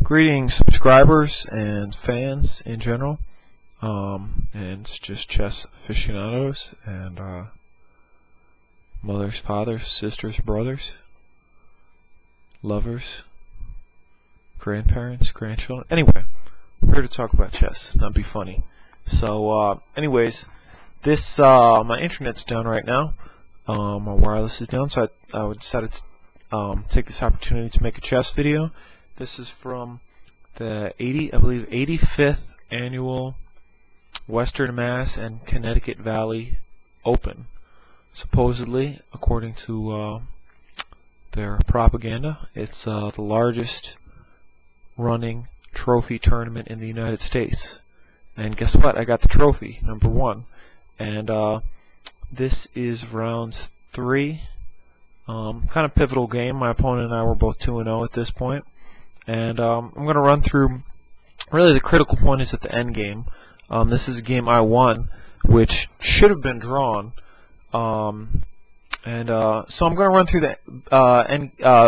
Greetings, subscribers and fans in general, and it's just chess aficionados and mothers, fathers, sisters, brothers, lovers, grandparents, grandchildren. Anyway, we're here to talk about chess, not be funny. So, anyways, this my internet's down right now. My wireless is down, so I decided to take this opportunity to make a chess video. This is from the 85th annual Western Mass and Connecticut Valley Open. Supposedly, according to their propaganda, it's the largest running trophy tournament in the United States. And guess what? I got the trophy, #1. And this is round 3. Kind of pivotal game. My opponent and I were both 2-0 at this point. And I'm going to run through, really the critical point is at the end game. This is a game I won, which should have been drawn. So I'm going to run through the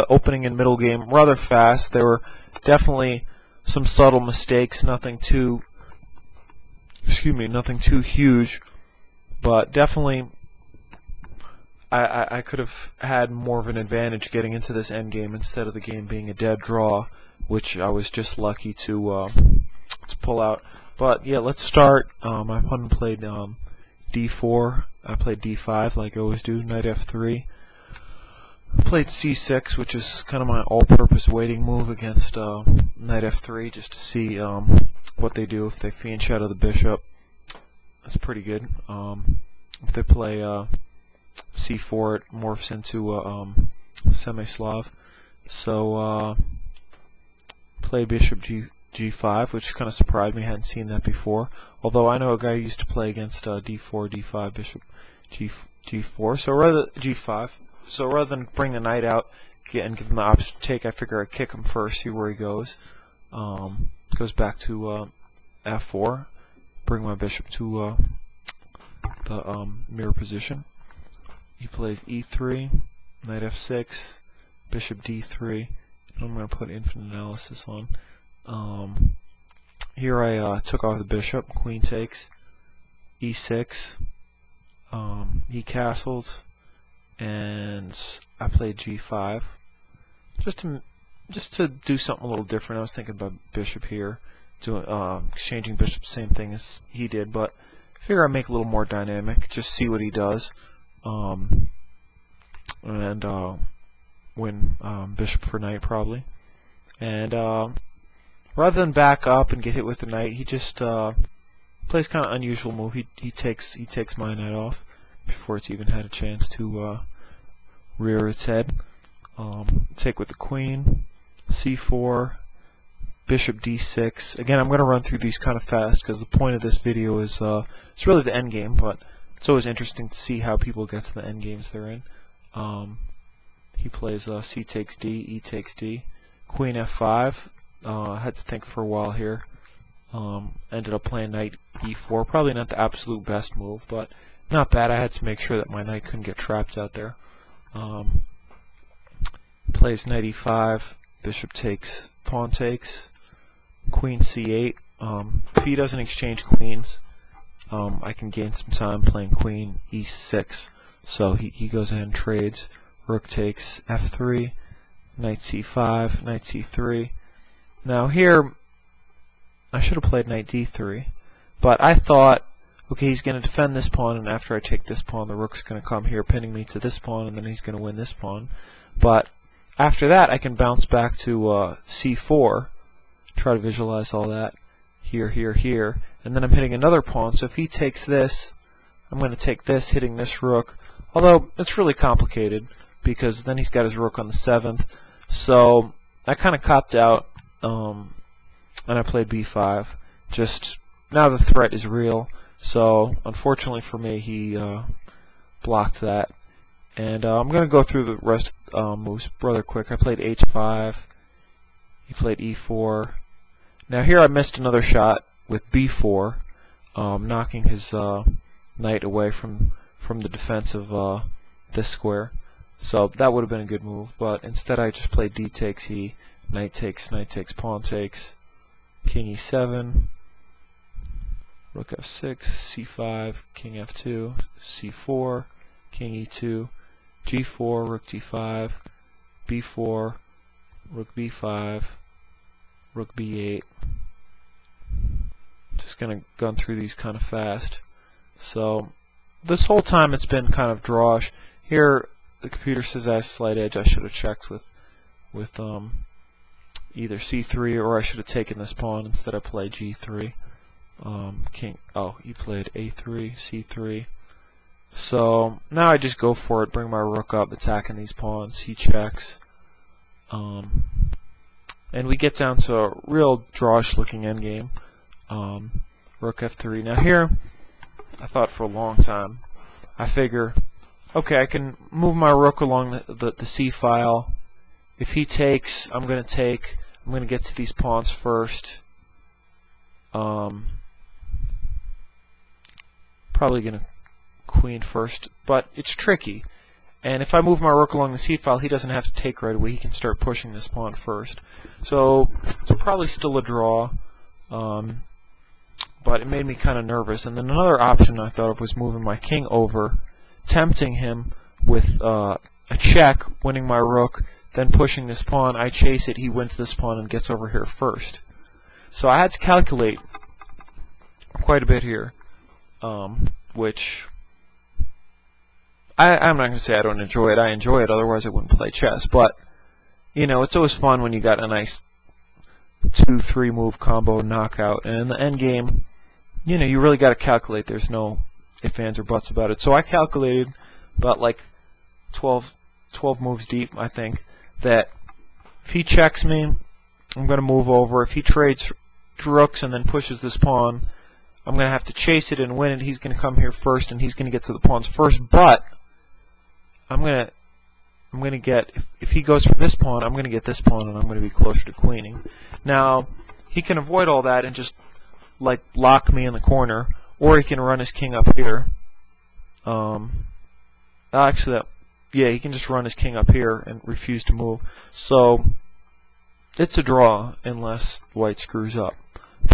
opening and middle game rather fast. There were definitely some subtle mistakes, nothing too huge, but definitely I could have had more of an advantage getting into this end game instead of the game being a dead draw, which I was just lucky to pull out. But yeah, let's start. My opponent played d4. I played d5 like I always do. Knight f3. I played c6, which is kind of my all-purpose waiting move against knight f3, just to see what they do if they fiend shadow the bishop. That's pretty good. If they play c4, it morphs into a semi-Slav. So play bishop g5, which kind of surprised me. I hadn't seen that before. Although I know a guy who used to play against d4, d5, bishop g4. So rather than bring the knight out and give him the option to take, I figure I'd kick him first, see where he goes. Goes back to f4. Bring my bishop to the mirror position. He plays e3, knight f6, bishop d3. I'm going to put infinite analysis on. Here I took off the bishop, queen takes, e6, he castled, and I played g5, just to do something a little different. I was thinking about bishop here, doing exchanging bishop, same thing as he did, but I figure I'd make it a little more dynamic, just see what he does, and win bishop for knight probably. And rather than back up and get hit with the knight, he just plays kind of unusual move. He takes my knight off before it's even had a chance to rear its head. Take with the queen, c4, bishop d6. Again, I'm going to run through these kind of fast because the point of this video is it's really the end game, but it's always interesting to see how people get to the end games they're in. He plays c takes d, e takes d, queen f5. I had to think for a while here. Ended up playing knight e4. Probably not the absolute best move, but not bad. I had to make sure that my knight couldn't get trapped out there. Plays knight e5, bishop takes, pawn takes, queen c8. If he doesn't exchange queens, I can gain some time playing queen e6. So he goes ahead and trades. Rook takes f3, knight c5, knight c3. Now here, I should have played knight d3, but I thought, okay, he's going to defend this pawn, and after I take this pawn, the rook's going to come here, pinning me to this pawn, and then he's going to win this pawn. But after that, I can bounce back to c4, try to visualize all that, here, here, here, and then I'm hitting another pawn, so if he takes this, I'm going to take this, hitting this rook, although it's really complicated, because then he's got his rook on the 7th, so I kind of copped out, and I played b5. Just, now the threat is real, so unfortunately for me, he blocked that. And I'm going to go through the rest moves rather quick. I played h5, he played e4. Now here I missed another shot with b4, knocking his knight away from the defense of this square. So that would have been a good move, but instead I just played d takes e, knight takes, pawn takes, king e7, rook f6, c5, king f2, c4, king e2, g4, rook d5, b4, rook b5, rook b8. Just gonna gun through these kind of fast. So this whole time it's been kind of drawish. Here the computer says I have a slight edge. I should have checked with either c3, or I should have taken this pawn instead of play g3. He played a3, c3. So now I just go for it, bring my rook up, attacking these pawns. He checks, and we get down to a real drawish looking endgame. Rook f3. Now here, I thought for a long time, I figure, okay, I can move my rook along the c file. If he takes, I'm going to get to these pawns first. Probably going to queen first, but it's tricky. And if I move my rook along the c file, he doesn't have to take right away. He can start pushing this pawn first. So it's probably still a draw. But it made me kind of nervous. And then another option I thought of was moving my king over, tempting him with a check, winning my rook, then pushing this pawn. I chase it, he wins this pawn and gets over here first. So I had to calculate quite a bit here, which I'm not going to say I don't enjoy it. I enjoy it, otherwise I wouldn't play chess. But, you know, it's always fun when you got a nice 2-3 move combo knockout. And in the end game, you know, you really got to calculate. There's no ifs, ands, or buts about it. So I calculated about like 12 moves deep, I think, that if he checks me, I'm going to move over. If he trades rooks and then pushes this pawn, I'm going to have to chase it and win it. He's going to come here first, and he's going to get to the pawns first. But I'm going to get, if he goes for this pawn, I'm going to get this pawn, and I'm going to be closer to queening. Now, he can avoid all that and just like lock me in the corner, or he can run his king up here. He can just run his king up here and refuse to move. So it's a draw unless white screws up.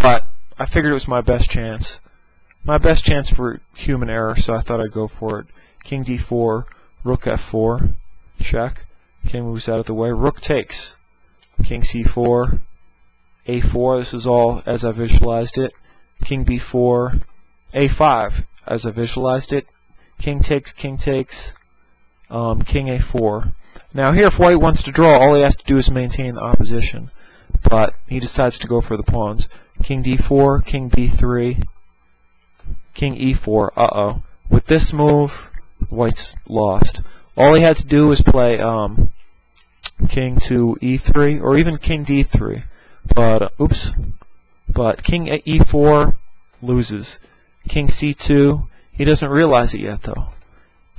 But I figured it was my best chance. My best chance for human error, so I thought I'd go for it. King d4, rook f4, check. King moves out of the way. Rook takes. King c4, a4. This is all as I visualized it. King b4, a5 as I visualized it. King takes, king takes. King a4. Now here, if white wants to draw, all he has to do is maintain the opposition. But he decides to go for the pawns. King d4, king b3, king e4. With this move, white's lost. All he had to do was play king to e3, or even king d3. But king e4 loses. King c2, he doesn't realize it yet though.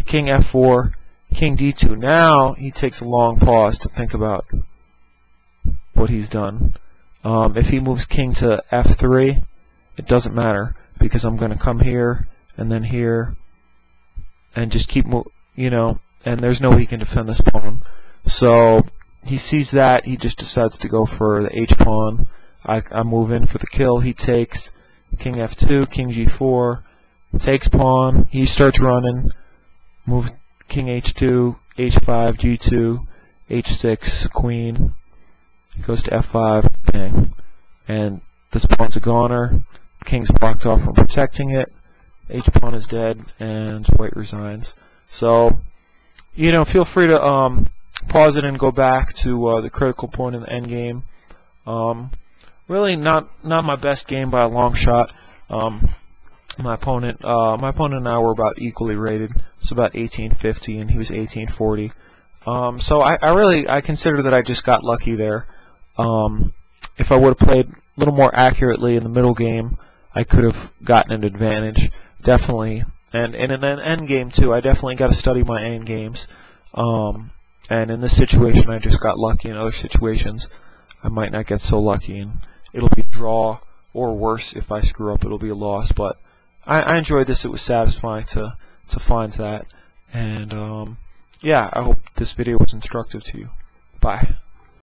King f4, king d2. Now he takes a long pause to think about what he's done. If he moves king to f3, it doesn't matter, because I'm going to come here and then here and just keep and there's no way he can defend this pawn. So he sees that, he just decides to go for the h pawn. I move in for the kill. He takes king f2, king g4, takes pawn. He starts running. Move king h2, h5, g2, h6, queen. Goes to f5, bang. And this pawn's a goner. King's blocked off from protecting it. H pawn is dead, and white resigns. So, feel free to pause it and go back to the critical point in the end game. Really not my best game by a long shot. My opponent and I were about equally rated. It's about 1850, and he was 1840. So I consider that I just got lucky there. If I would have played a little more accurately in the middle game, I could have gotten an advantage, definitely. And in an end game too, I definitely got to study my end games. And in this situation, I just got lucky. In other situations, I might not get so lucky, and it'll be a draw, or worse, if I screw up, it'll be a loss. But I enjoyed this. It was satisfying to find that. And yeah, I hope this video was instructive to you. Bye.